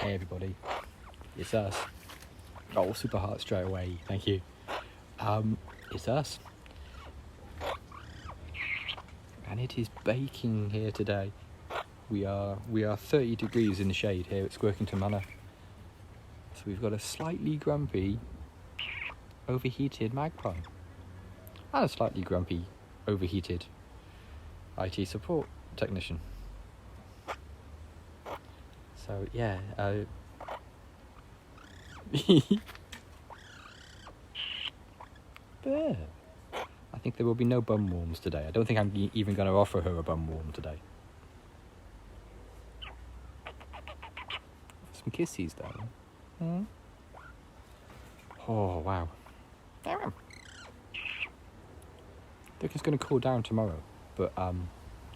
Hey everybody, it's us. Oh, super heart straight away, thank you. It's us. And it is baking here today. We are 30 degrees in the shade here at Squirkington Manor. So we've got a slightly grumpy, overheated magpie. And a slightly grumpy, overheated IT support technician. So yeah, there. I think there will be no bum warms today. I don't think I'm even going to offer her a bum warm today. Some kissies though. Oh wow. I think it's going to cool down tomorrow, but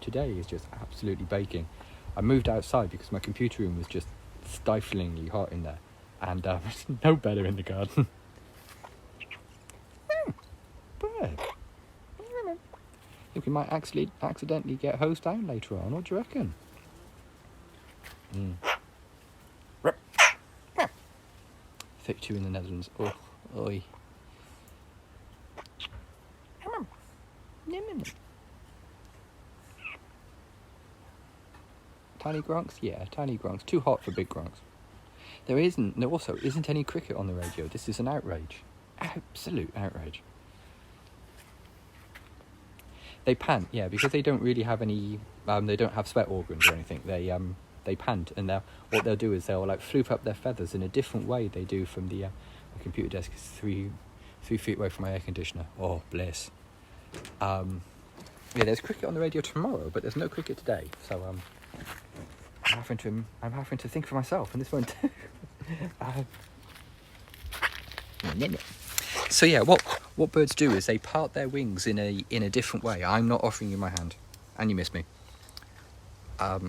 today is just absolutely baking. I moved outside because my computer room was just stiflingly hot in there, and it's no better in the garden. Bird. I think we might actually accidentally get hosed down later on. What do you reckon? 32 in the Netherlands. Oh, oi. Tiny gronks? Yeah, tiny gronks. Too hot for big gronks. There also isn't any cricket on the radio. This is an outrage. Absolute outrage. They pant, yeah, because they don't really have any, they don't have sweat organs or anything. They pant, and what they'll do is they'll like floop up their feathers in a different way they do from the computer desk is 3 feet away from my air conditioner. Oh, bliss. Yeah, there's cricket on the radio tomorrow, but there's no cricket today. So I'm having to think for myself, and this won't. So yeah, what birds do is they part their wings in a different way. I'm not offering you my hand, and you miss me. I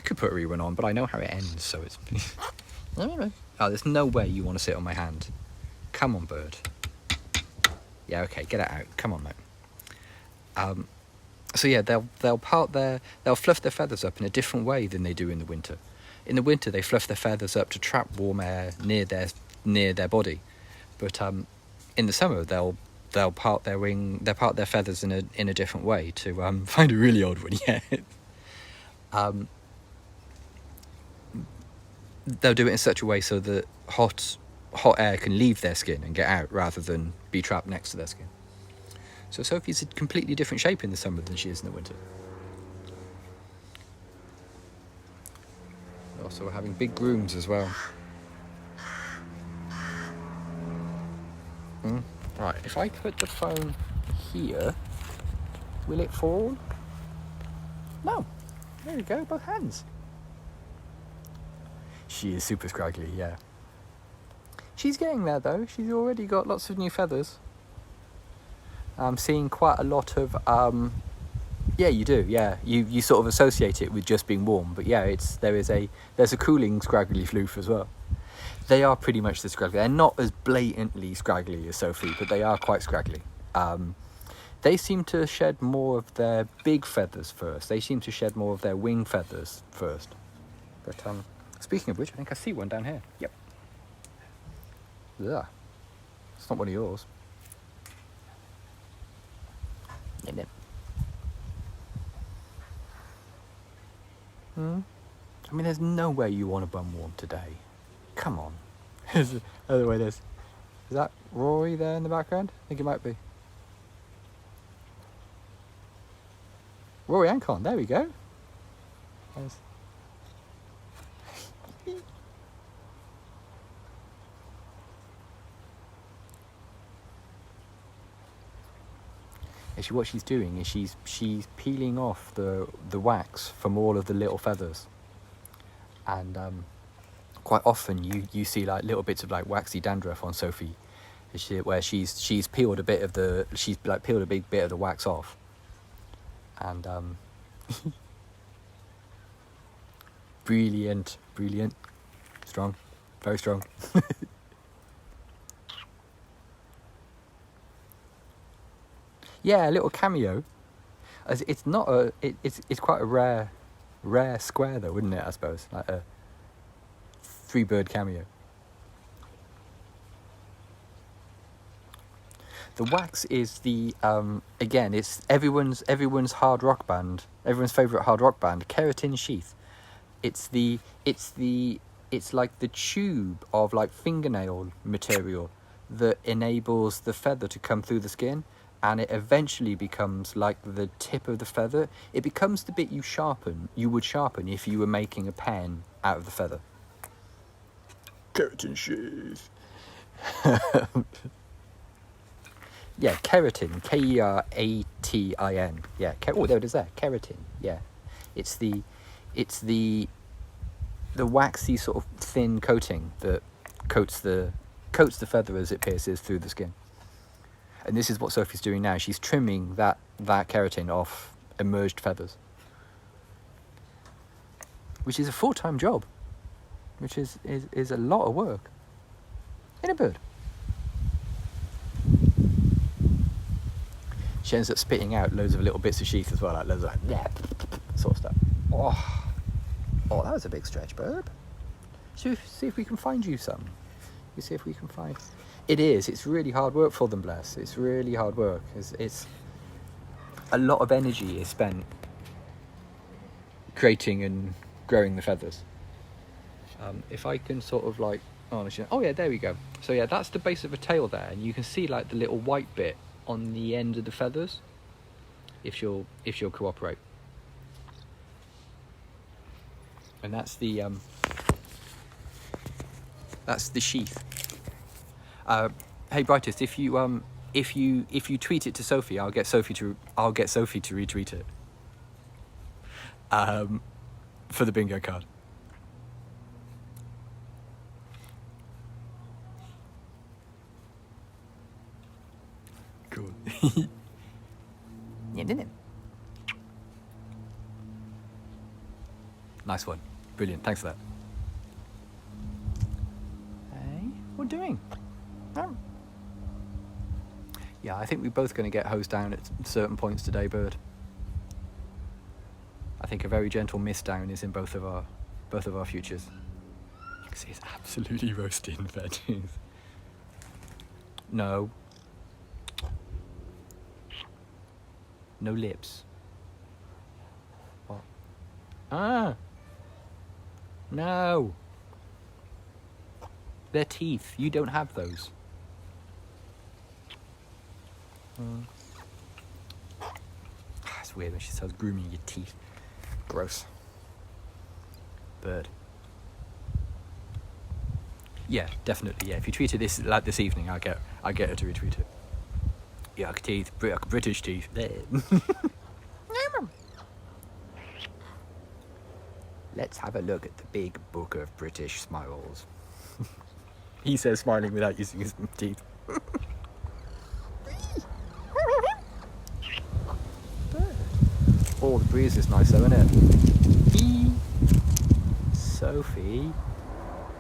could put a rerun on, but I know how it ends, so it's. Oh, there's no way you want to sit on my hand. Come on, bird. Yeah, okay, get it out. Come on, mate. So yeah, they'll fluff their feathers up in a different way than they do in the winter. In the winter, they fluff their feathers up to trap warm air near their body, but in the summer they'll part their feathers in a different way to find a really old one. Yeah. They'll do it in such a way so that hot air can leave their skin and get out rather than be trapped next to their skin. So Sophie's a completely different shape in the summer than she is in the winter. Also, we're having big grooms as well. Right, if I put the phone here, will it fall? No. There we go, both hands. She is super scraggly, yeah. She's getting there though. She's already got lots of new feathers. I'm seeing quite a lot of yeah, you do, yeah. You sort of associate it with just being warm, but yeah, there's a cooling scraggly floof as well. They are pretty much the scraggly. They're not as blatantly scraggly as Sophie, but they are quite scraggly. They seem to shed more of their big feathers first. They seem to shed more of their wing feathers first. But speaking of which, I think I see one down here. Yep. Yeah. It's not one of yours. I mean, there's no way you want a bum warm today. Come on. Other way, is that Rory there in the background? I think it might be. Rory Ancon, there we go. There's... Actually, what she's doing is she's peeling off the wax from all of the little feathers, and quite often you see like little bits of like waxy dandruff on Sophie, where she's peeled a bit of peeled a big bit of the wax off, and brilliant, strong, very strong. Yeah, a little cameo. It's not it's quite a rare square though, wouldn't it? I suppose like a free bird cameo. The Wax is the again, it's everyone's hard rock band, everyone's favourite hard rock band, Keratin Sheath. It's like the tube of like fingernail material that enables the feather to come through the skin, and it eventually becomes like the tip of the feather. It becomes the bit you would sharpen if you were making a pen out of the feather. Keratin Sheath. Yeah, keratin, Keratin. Yeah, oh, there it is there, keratin. Yeah, it's the waxy sort of thin coating that coats the feather as it pierces through the skin. And this is what Sophie's doing now. She's trimming that keratin off emerged feathers, which is a full-time job, which is a lot of work in a bird. She ends up spitting out loads of little bits of sheath as well, like loads of like, sort of stuff. Oh, that was a big stretch, bird. See if we can find you some. You see if we can find. It is. It's really hard work for them, bless. It's really hard work. It's a lot of energy is spent creating and growing the feathers. If I can sort of like, oh yeah, there we go. So yeah, that's the base of a tail there, and you can see like the little white bit on the end of the feathers, if you'll cooperate. And that's the sheath. Hey Brightest, if you tweet it to Sophie, I'll get Sophie to retweet it. For the bingo card. Cool. Nice one. Brilliant. Thanks for that. Hey, what are we doing? Yeah, I think we're both going to get hosed down at certain points today, bird. I think a very gentle mist down is in both of our futures. You can see it's absolutely roasting veggies. No. No lips. What? No. They're teeth. You don't have those. It's weird when she starts grooming your teeth. Gross. Bird. Yeah, definitely. Yeah, if you tweet it this evening, I'll get her to retweet it. Yuck teeth, British teeth. Let's have a look at the big book of British smiles. He says, smiling without using his teeth. Oh, the breeze is nice though, isn't it? Sophie.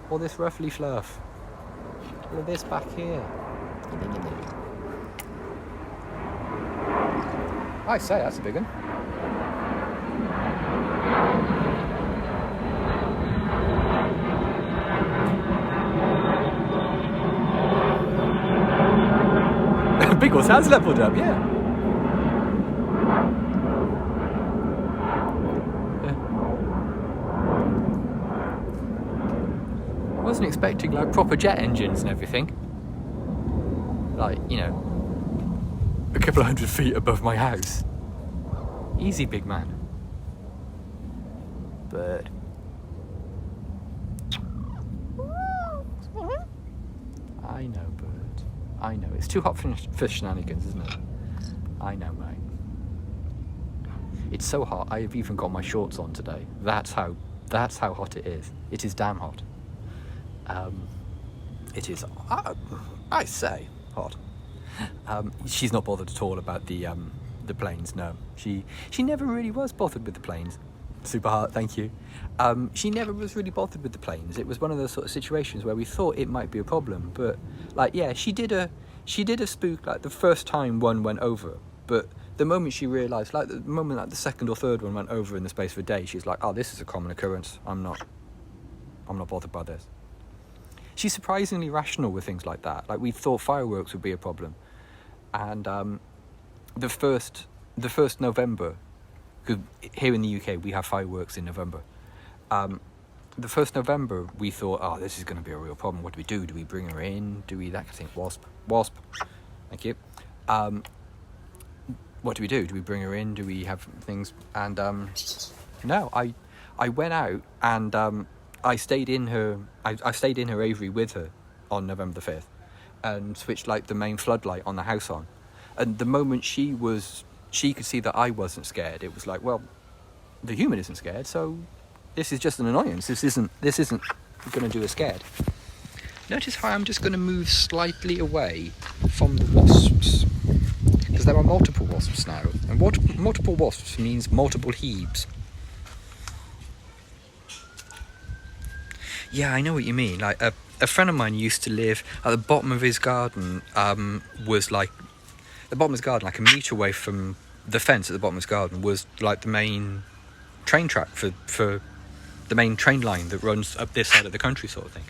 All this ruffly fluff. All of this back here. I say, that's a big one. Big horse has leveled up, yeah. I wasn't expecting like proper jet engines and everything. Like, you know, a couple of 100 feet above my house. Easy, big man. Bird. I know, bird. I know. It's too hot for shenanigans, isn't it? I know, mate. It's so hot, I've even got my shorts on today. That's how hot it is. It is damn hot. It is, I say, hot. She's not bothered at all about the planes, no. She never really was bothered with the planes. Super hot, thank you. She never was really bothered with the planes. It was one of those sort of situations where we thought it might be a problem, but like, yeah, she did a spook like the first time one went over, but the moment she realised, like the moment like the second or third one went over in the space of a day, she's like, oh, this is a common occurrence. I'm not bothered by this. she's surprisingly rational with things like that. Like, we thought fireworks would be a problem, and the first November, because here in the UK we have fireworks in November. The first November we thought, oh, this is going to be a real problem. What do we do? Do we bring her in? Do we that kind of thing? Wasp. Thank you. What do we do? Do we bring her in? Do we have things? And no, I went out and I stayed in her aviary with her on November the 5th, and switched like the main floodlight on the house on. And the moment she could see that I wasn't scared, it was like, well, the human isn't scared, so this is just an annoyance. This isn't going to do us scared. Notice how I'm just going to move slightly away from the wasps, because there are multiple wasps now, and multiple wasps means multiple Hebes. Yeah, I know what you mean. Like a friend of mine used to live at the bottom of his garden. Was like the bottom of his garden, like a metre away from the fence at the bottom of his garden, was like the main train track for the main train line that runs up this side of the country, sort of thing.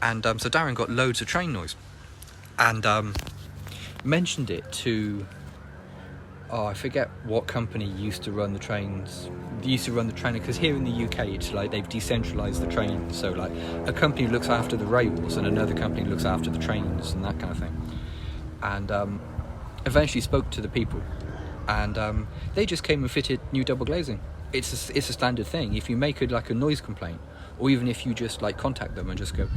And so Darren got loads of train noise, and mentioned it to, I forget what company used to run the trains. Because here in the UK it's like they've decentralised the trains, so like a company looks after the rails and another company looks after the trains and that kind of thing. And eventually spoke to the people, and they just came and fitted new double glazing. It's a standard thing. If you make a noise complaint, or even if you just like contact them and just go,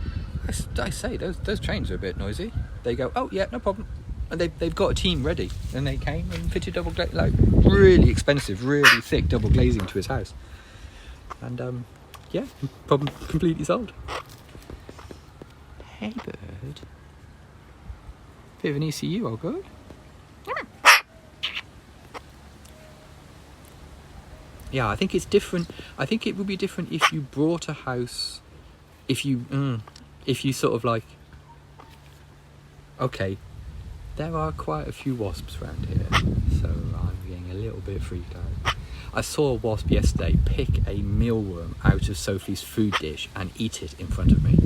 I say those trains are a bit noisy, they go, oh yeah, no problem, and they've got a team ready, and they came and fitted double like really expensive, really thick double glazing to his house, and yeah, problem completely solved. Hey bird, bit of an ECU, all good. Yeah, I think it's different. I think it would be different if you brought a house, if you sort of like, okay, there are quite a few wasps around here, so I'm getting a little bit freaked out. I saw a wasp yesterday pick a mealworm out of Sophie's food dish and eat it in front of me,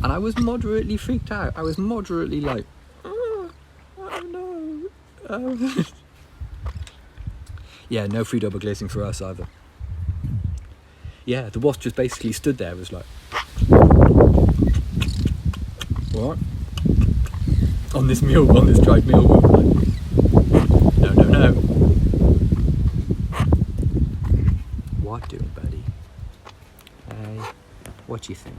and I was moderately freaked out. I was moderately like, oh no. Yeah, no free double glazing for us either. Yeah, the wasp just basically stood there, was like, what? On this dried mealworm. Like, no. What doing, buddy? Hey, what do you think?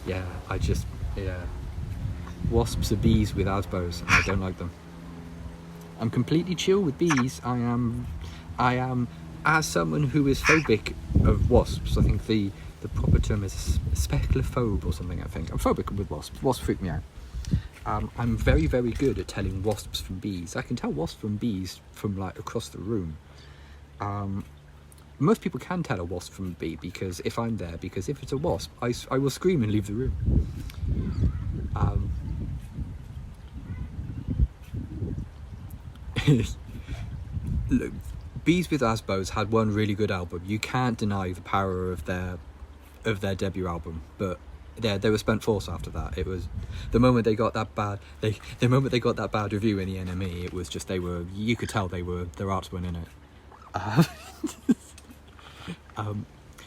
Yeah, wasps are bees with asbos, and I don't like them. I'm completely chill with bees. I am, as someone who is phobic of wasps, I think the proper term is specklophobe or something, I think. I'm phobic with wasps. Wasps freak me out. I'm very, very good at telling wasps from bees. I can tell wasps from bees from like across the room. Most people can tell a wasp from a bee, because if I'm there, because if it's a wasp, I will scream and leave the room. Look, Bees with Asbos had one really good album. You can't deny the power of their debut album, but they were spent force after that. It was the moment they got that bad review in the NME. It was just you could tell their arts weren't in it.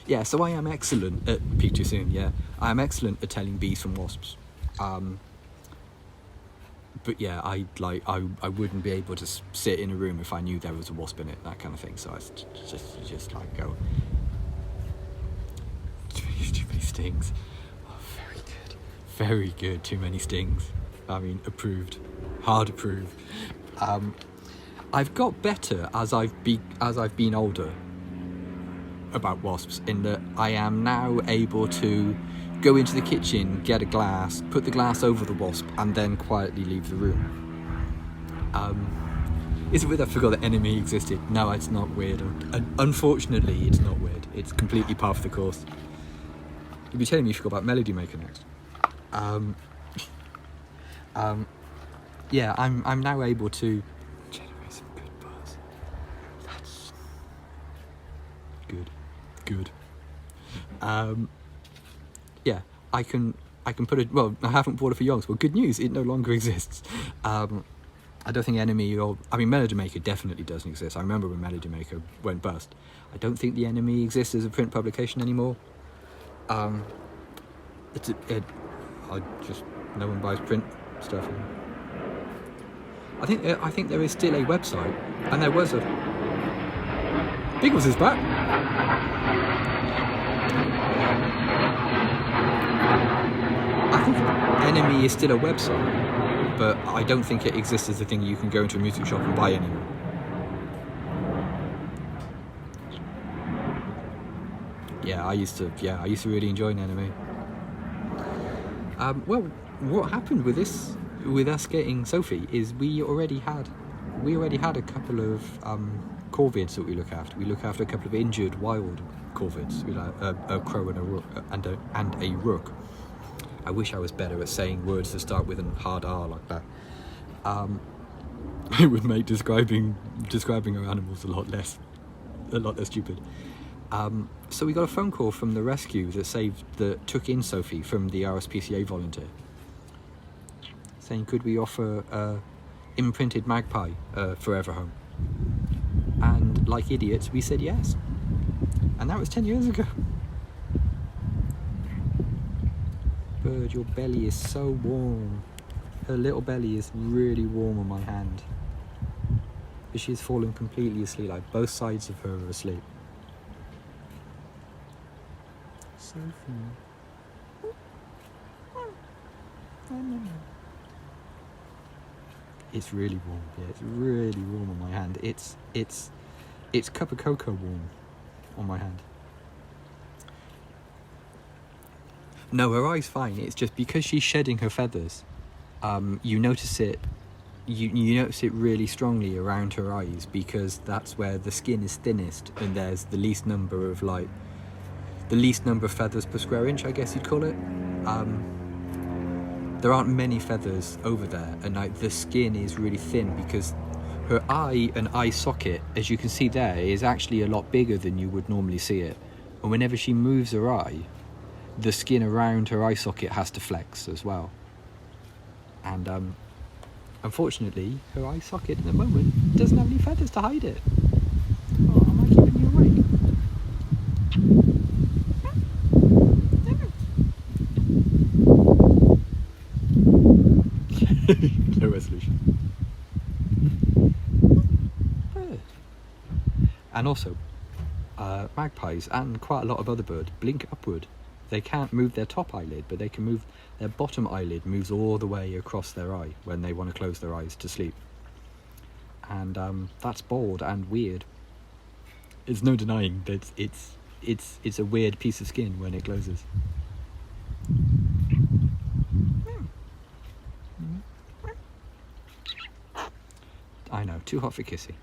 Yeah, so I am excellent at Peak Too Soon. Yeah, I am excellent at telling bees from wasps. But yeah, I wouldn't be able to sit in a room if I knew there was a wasp in it, that kind of thing. So I just like go. Too many stings. Oh, very good. Too many stings. I mean, approved, hard approved. I've got better as I've been older about wasps, in that I am now able to go into the kitchen, get a glass, put the glass over the wasp, and then quietly leave the room. Is it weird I forgot that enemy existed? No, it's not weird. Unfortunately, it's not weird. It's completely par for the course. You'll be telling me you forgot about Melody Maker next. Yeah, I'm now able to generate some good buzz. Yeah, I can put it. Well, I haven't bought it for yonks. Well, good news, it no longer exists. I don't think Enemy Melody Maker definitely doesn't exist. I remember when Melody Maker went bust. I don't think the Enemy exists as a print publication anymore. I just no one buys print stuff. I think there is still a website, and there was a Biggles is back. I think Enemy is still a website, but I don't think it exists as a thing you can go into a music shop and buy anymore. Yeah, I used to really enjoy Enemy. Well, what happened with us getting Sophie is we already had a couple of corvids that we look after. We look after a couple of injured wild corvids, a crow and a rook, and a rook. I wish I was better at saying words that start with a hard R like that. It would make describing our animals a lot less stupid. So we got a phone call from the rescue that took in Sophie from the RSPCA volunteer, saying could we offer imprinted magpie forever home, and like idiots we said yes, and that was 10 years ago. Bird, your belly is so warm. Her little belly is really warm on my hand, but she's fallen completely asleep, like both sides of her are asleep. Sophie. It's really warm. Yeah, it's really warm on my hand. It's cup of cocoa warm on my hand. No, her eye's fine. It's just because she's shedding her feathers. You notice it. You notice it really strongly around her eyes, because that's where the skin is thinnest and there's the least number of feathers per square inch, I guess you'd call it. There aren't many feathers over there, and the skin is really thin because her eye and eye socket, as you can see there, is actually a lot bigger than you would normally see it. And whenever she moves her eye, the skin around her eye socket has to flex as well. And unfortunately, her eye socket at the moment doesn't have any feathers to hide it. Oh, am I keeping you awake? No resolution. And also, magpies and quite a lot of other birds blink upward. They can't move their top eyelid, but they can move their bottom eyelid. Moves all the way across their eye when they want to close their eyes to sleep. And that's bold and weird. There's no denying that it's a weird piece of skin when it closes. I know, too hot for kissing.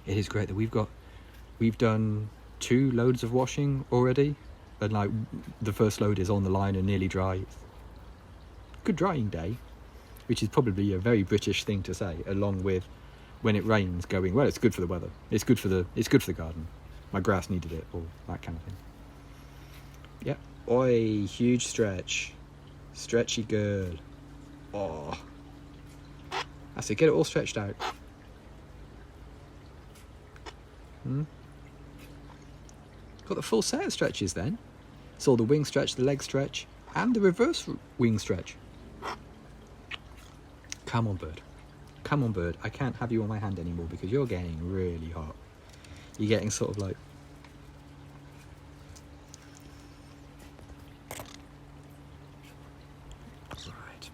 It is great that we've done 2 loads of washing already, and the first load is on the line and nearly dry. Good drying day, which is probably a very British thing to say, along with when it rains going, well, it's good for the weather, it's good for the garden, my grass needed it, or that kind of thing. Yep. Oi, huge stretch, stretchy girl. Oh, that's it, get it all stretched out. Got the full set of stretches then. Saw the wing stretch, the leg stretch, and the reverse wing stretch. Come on, bird. Come on, bird. I can't have you on my hand anymore because you're getting really hot. You're getting sort of like... Right.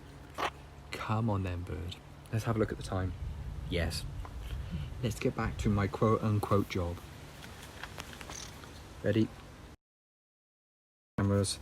Come on then, bird. Let's have a look at the time. Yes. Let's get back to my quote-unquote job. Ready? Cameras.